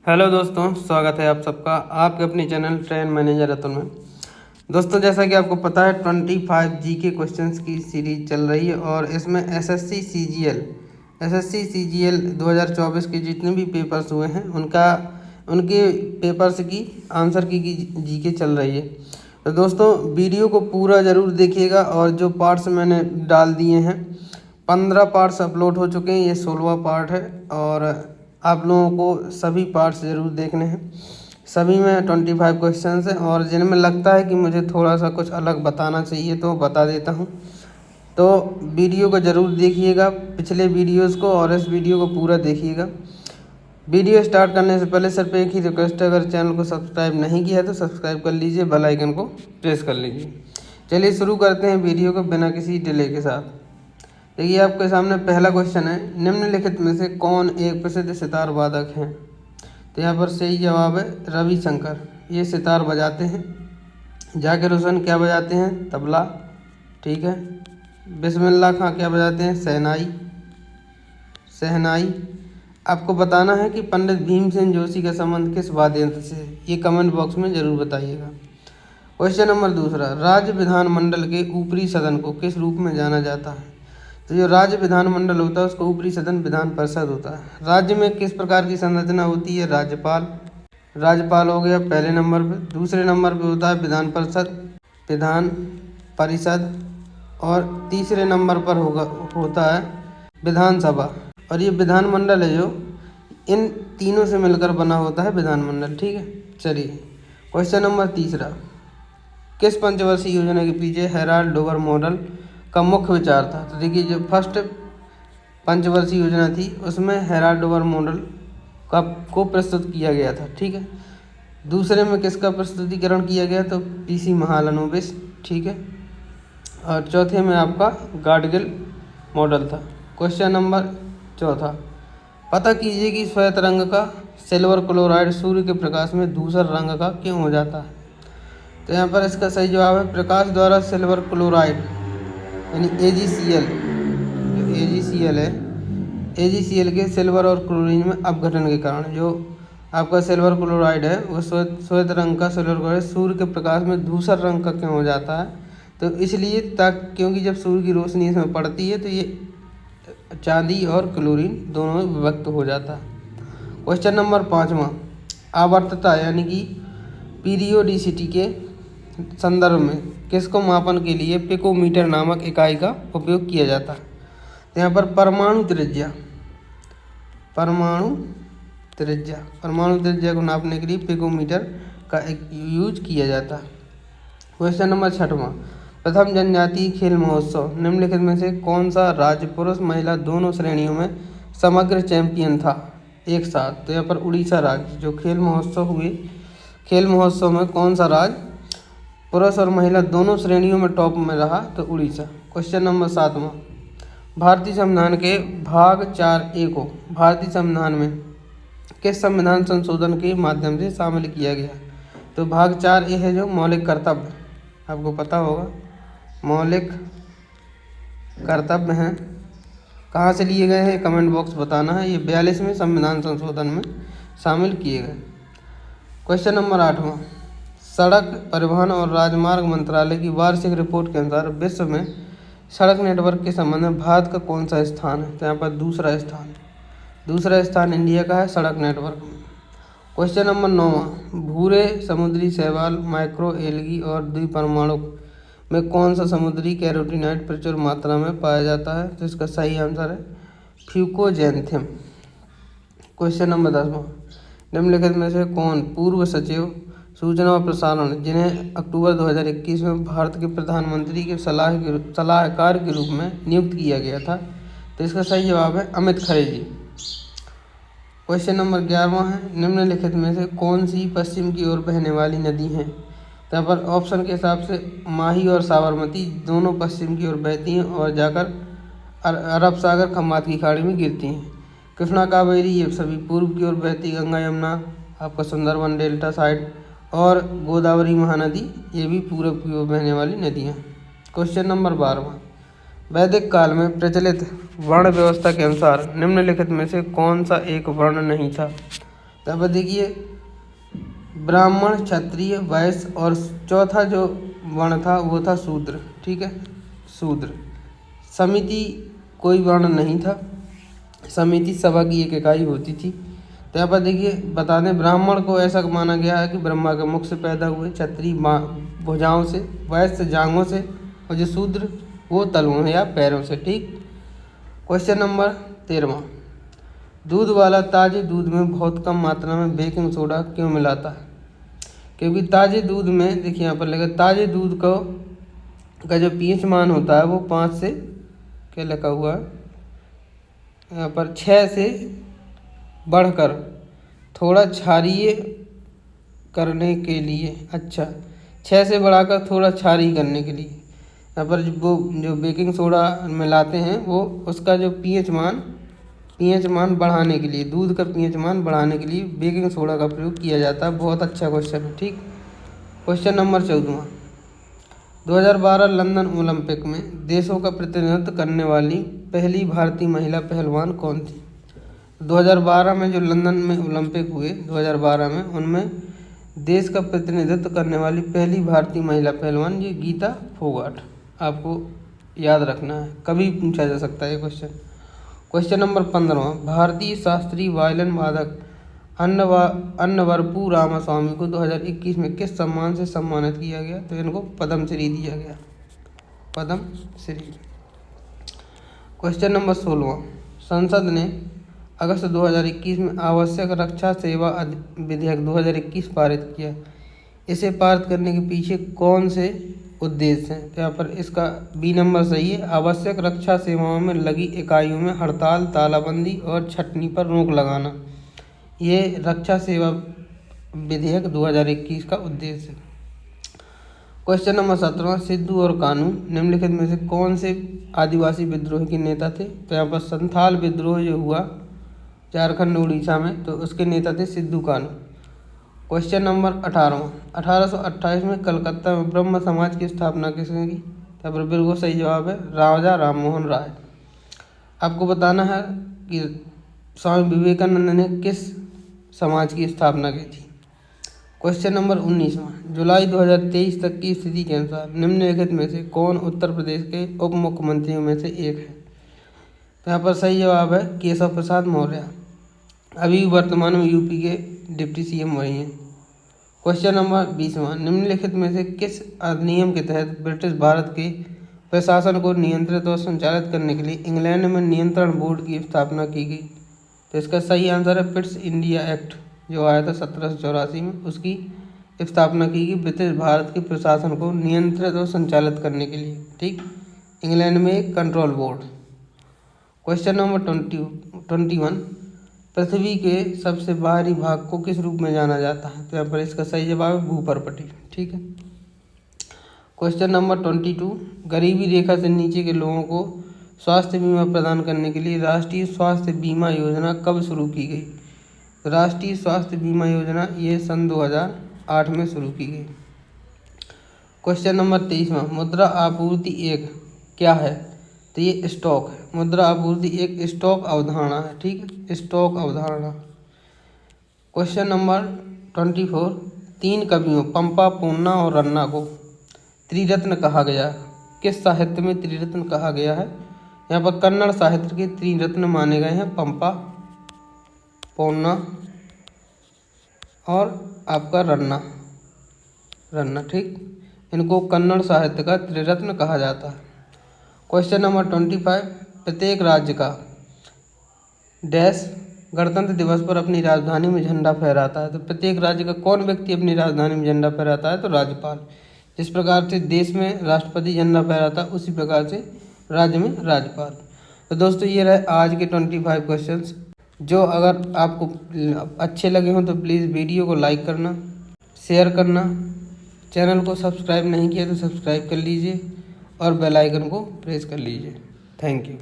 Hello दोस्तों, स्वागत है आप सबका आपके अपने चैनल ट्रेन मैनेजर अतुल में। दोस्तों, जैसा कि आपको पता है 25 जीके क्वेश्चंस की सीरीज चल रही है और इसमें एसएससी सीजीएल 2024 के जितने भी पेपर्स हुए हैं उनके पेपर्स की आंसर की जीके चल रही है। तो दोस्तों, वीडियो को पूरा ज़रूर देखिएगा और जो पार्ट्स मैंने डाल दिए हैं 15 पार्ट्स अपलोड हो चुके हैं, ये 16वां पार्ट है और आप लोगों को सभी पार्ट्स ज़रूर देखने हैं। सभी में 25 क्वेश्चंस हैं और जिनमें लगता है कि मुझे थोड़ा सा कुछ अलग बताना चाहिए तो बता देता हूं। तो वीडियो को ज़रूर देखिएगा, पिछले वीडियोस को और इस वीडियो को पूरा देखिएगा। वीडियो स्टार्ट करने से पहले सिर्फ एक ही रिक्वेस्ट है, अगर चैनल को सब्सक्राइब नहीं किया है तो सब्सक्राइब कर लीजिए, बेल आइकन को प्रेस कर लीजिए। चलिए शुरू करते हैं वीडियो को बिना किसी डिले के साथ। देखिए, आपके सामने पहला क्वेश्चन है, निम्नलिखित में से कौन एक प्रसिद्ध सितार वादक हैं? तो यहाँ पर सही जवाब है रविशंकर, ये सितार बजाते हैं। जाकिर हुसैन क्या बजाते हैं? तबला, ठीक है। बिस्मिल्लाह खां क्या बजाते हैं? शहनाई। आपको बताना है कि पंडित भीमसेन जोशी का संबंध किस वाद्य यंत्र से है, ये कमेंट बॉक्स में ज़रूर बताइएगा। क्वेश्चन नंबर दूसरा, राज्य विधानमंडल के ऊपरी सदन को किस रूप में जाना जाता है? तो जो राज्य विधानमंडल होता है उसको ऊपरी सदन विधान परिषद होता है। राज्य में किस प्रकार की संरचना होती है? राज्यपाल हो गया पहले नंबर पे। दूसरे नंबर पे होता है विधान परिषद और तीसरे नंबर पर होता है विधानसभा। और ये विधानमंडल है जो इन तीनों से मिलकर बना होता है विधानमंडल, ठीक है। चलिए क्वेश्चन नंबर तीसरा, किस पंचवर्षीय योजना के पीछे हेराल्ड डोवर मॉडल का मुख्य विचार था? तो देखिए, जो फर्स्ट पंचवर्षीय योजना थी उसमें हेराल्ड डोवर मॉडल को प्रस्तुत किया गया था, ठीक है। दूसरे में किसका प्रस्तुतिकरण किया गया? तो पीसी महालनोबिस, ठीक है। और चौथे में आपका गाडगिल मॉडल था। क्वेश्चन नंबर चौथा, पता कीजिए कि श्वेत रंग का सिल्वर क्लोराइड सूर्य के प्रकाश में धूसर रंग का क्यों हो जाता है? तो यहाँ पर इसका सही जवाब है प्रकाश द्वारा सिल्वर क्लोराइड यानी AgCl, जो AgCl है, AgCl के सिल्वर और क्लोरीन में अपघटन के कारण जो आपका सिल्वर क्लोराइड है वो श्वेत रंग का सिल्वर क्लोराइड सूर्य के प्रकाश में धूसर रंग का क्यों हो जाता है? तो इसलिए क्योंकि जब सूर्य की रोशनी इसमें पड़ती है तो ये चांदी और क्लोरीन दोनों में विभक्त हो जाता है। क्वेश्चन नंबर 5वां, आवर्तता यानी कि पीरियोडिसिटी के संदर्भ में किसको मापन के लिए पिकोमीटर नामक इकाई का उपयोग किया जाता है? तो यहाँ पर परमाणु त्रिज्या को नापने के लिए पिकोमीटर का यूज किया जाता है। क्वेश्चन नंबर 6वां, प्रथम जनजातीय खेल महोत्सव निम्नलिखित में से कौन सा राज्य पुरुष महिला दोनों श्रेणियों में समग्र चैंपियन था एक साथ? तो यहाँ पर उड़ीसा राज्य, जो खेल महोत्सव में कौन सा राज्य पुरुष और महिला दोनों श्रेणियों में टॉप में रहा? तो उड़ीसा। क्वेश्चन नंबर 7वां, भारतीय संविधान के भाग 4A को भारतीय संविधान में किस संविधान संशोधन के माध्यम से शामिल किया गया? तो भाग 4A है जो मौलिक कर्तव्य, आपको पता होगा मौलिक कर्तव्य हैं, कहाँ से लिए गए हैं कमेंट बॉक्स बताना है। ये 42वें संविधान संशोधन में शामिल किए गए। क्वेश्चन नंबर 8वां, सड़क परिवहन और राजमार्ग मंत्रालय की वार्षिक रिपोर्ट के अनुसार विश्व में सड़क नेटवर्क के संबंध में भारत का कौन सा स्थान है? तो यहाँ पर दूसरा स्थान इंडिया का है सड़क नेटवर्क में। क्वेश्चन नंबर 9वां, भूरे समुद्री शैवाल, माइक्रो एल्गी और द्विपरमाणु में कौन सा समुद्री कैरोटीनाइड प्रचुर मात्रा में पाया जाता है? तो इसका सही आंसर है फ्यूकोजैंथेम। क्वेश्चन नंबर 10वां, निम्नलिखित में से कौन पूर्व सचिव सूचना और प्रसारण जिन्हें अक्टूबर 2021 में भारत के प्रधानमंत्री के सलाहकार के रूप में नियुक्त किया गया था? तो इसका सही जवाब है अमित खरे जी। क्वेश्चन नंबर 11वां है, निम्नलिखित में से कौन सी पश्चिम की ओर बहने वाली नदी हैं? तो यहाँ पर ऑप्शन के हिसाब से माही और साबरमती दोनों पश्चिम की ओर बहती हैं और जाकर अरब सागर खम्बात की खाड़ी में गिरती हैं। कृष्णा कावेरी ये सभी पूर्व की ओर बहती, गंगा यमुना आपका सुंदरबन डेल्टा साइड और गोदावरी महानदी ये भी पूर्व की ओर बहने वाली नदियाँ। क्वेश्चन नंबर 12वां, वैदिक काल में प्रचलित वर्ण व्यवस्था के अनुसार निम्नलिखित में से कौन सा एक वर्ण नहीं था? तो अब देखिए ब्राह्मण, क्षत्रिय, वैश्य और चौथा जो वर्ण था वो था शूद्र। ठीक है, शूद्र। समिति कोई वर्ण नहीं था, समिति सभा की एक इकाई होती थी। तो यहाँ पर देखिए बता दें, ब्राह्मण को ऐसा माना गया है कि ब्रह्मा के मुख से पैदा हुए, क्षत्रिय भुजाओं से, वैश्य जांघों से, और जो शूद्र वो तलुओं या पैरों से। ठीक। क्वेश्चन नंबर 13वां, दूध वाला ताजे दूध में बहुत कम मात्रा में बेकिंग सोडा क्यों मिलाता है? क्योंकि ताजे दूध में देखिए यहाँ पर लगा, ताजे दूध का जो पीएच मान होता है वो 5 से क्या लिखा हुआ है यहाँ पर 6 से बढ़कर थोड़ा क्षारीय करने के लिए, अच्छा 6 से बढ़ाकर थोड़ा क्षारीय करने के लिए यहाँ पर वो जो बेकिंग सोडा मिलाते हैं वो उसका जो पीएच मान बढ़ाने के लिए, दूध का पीएच मान बढ़ाने के लिए बेकिंग सोडा का प्रयोग किया जाता है। बहुत अच्छा क्वेश्चन है। ठीक। क्वेश्चन नंबर 14वां, 2012 लंदन ओलंपिक में देशों का प्रतिनिधित्व करने वाली पहली भारतीय महिला पहलवान कौन थी? 2012 में जो लंदन में ओलंपिक हुए 2012 में, उनमें देश का प्रतिनिधित्व करने वाली पहली भारतीय महिला पहलवान ये गीता फोगाट। आपको याद रखना है, कभी पूछा जा सकता है ये क्वेश्चन। क्वेश्चन नंबर 15वां, भारतीय शास्त्रीय वायलिन वादक अन्नवरपु रामास्वामी को 2021 में किस सम्मान से सम्मानित किया गया? तो इनको पद्मश्री दिया गया, पद्मश्री। क्वेश्चन नंबर 16वां, संसद ने अगस्त 2021 में आवश्यक रक्षा सेवा विधेयक 2021 पारित किया। इसे पारित करने के पीछे कौन से उद्देश्य हैं? तो यहाँ पर इसका बी नंबर सही है। आवश्यक रक्षा सेवाओं में लगी इकाइयों में हड़ताल, तालाबंदी और छंटनी पर रोक लगाना, ये रक्षा सेवा विधेयक 2021 का उद्देश्य है। क्वेश्चन नंबर 17वां, सिद्धू और कान्हू निम्नलिखित में से कौन से आदिवासी विद्रोह के नेता थे? तो यहाँ पर संथाल विद्रोह जो हुआ झारखंड उड़ीसा में, तो उसके नेता थे सिद्धू कान्हू। क्वेश्चन नंबर 18वां, 1828 में कलकत्ता में ब्रह्म समाज की स्थापना किसने की? यहाँ पर बिल्कुल सही जवाब है राजा राममोहन राय। आपको बताना है कि स्वामी विवेकानंद ने किस समाज की स्थापना की थी। क्वेश्चन नंबर 19वां, जुलाई 2023 तक की स्थिति के अनुसार निम्नलिखित में से कौन उत्तर प्रदेश के उप मुख्यमंत्रियों में से एक है? तो यहाँ पर सही जवाब है केशव प्रसाद मौर्य। अभी वर्तमान में यूपी के डिप्टी सीएम वही हैं। क्वेश्चन नंबर 20वां, निम्नलिखित में से किस अधिनियम के तहत ब्रिटिश भारत के प्रशासन को नियंत्रित और संचालित करने के लिए इंग्लैंड में नियंत्रण बोर्ड की स्थापना की गई? तो इसका सही आंसर है पिट्स इंडिया एक्ट जो आया था 1784 में, उसकी स्थापना की गई ब्रिटिश भारत के प्रशासन को नियंत्रित और संचालित करने के लिए। ठीक। इंग्लैंड में एक कंट्रोल बोर्ड। क्वेश्चन नंबर 21, पृथ्वी के सबसे बाहरी भाग को किस रूप में जाना जाता है? तो यहाँ पर इसका सही जवाब है भूपर्पटी। ठीक है। क्वेश्चन नंबर 22, गरीबी रेखा से नीचे के लोगों को स्वास्थ्य बीमा प्रदान करने के लिए राष्ट्रीय स्वास्थ्य बीमा योजना कब शुरू की गई? राष्ट्रीय स्वास्थ्य बीमा योजना ये सन 2008 में शुरू की गई। क्वेश्चन नंबर 23वां, मुद्रा आपूर्ति एक क्या है? तो ये स्टॉक है। मुद्रा आपूर्ति एक स्टॉक अवधारणा है। ठीक है, स्टॉक अवधारणा। क्वेश्चन नंबर 24, 3 कवियों पंपा, पोन्ना और रन्ना को त्रिरत्न कहा गया। किस साहित्य में त्रिरत्न कहा गया है? यहाँ पर कन्नड़ साहित्य के त्रिरत्न माने गए हैं पंपा, पोन्ना और आपका रन्ना। ठीक, इनको कन्नड़ साहित्य का त्रिरत्न कहा जाता है। क्वेश्चन नंबर 25, प्रत्येक राज्य का डैश गणतंत्र दिवस पर अपनी राजधानी में झंडा फहराता है? तो प्रत्येक राज्य का कौन व्यक्ति अपनी राजधानी में झंडा फहराता है? तो राज्यपाल। जिस प्रकार से देश में राष्ट्रपति झंडा फहराता है उसी प्रकार से राज्य में राज्यपाल। तो दोस्तों ये रहे आज के 25 क्वेश्चंस। जो अगर आपको अच्छे लगे हों तो प्लीज़ वीडियो को लाइक करना, शेयर करना, चैनल को सब्सक्राइब नहीं किया तो सब्सक्राइब कर लीजिए और बेल आइकन को प्रेस कर लीजिए। Thank you.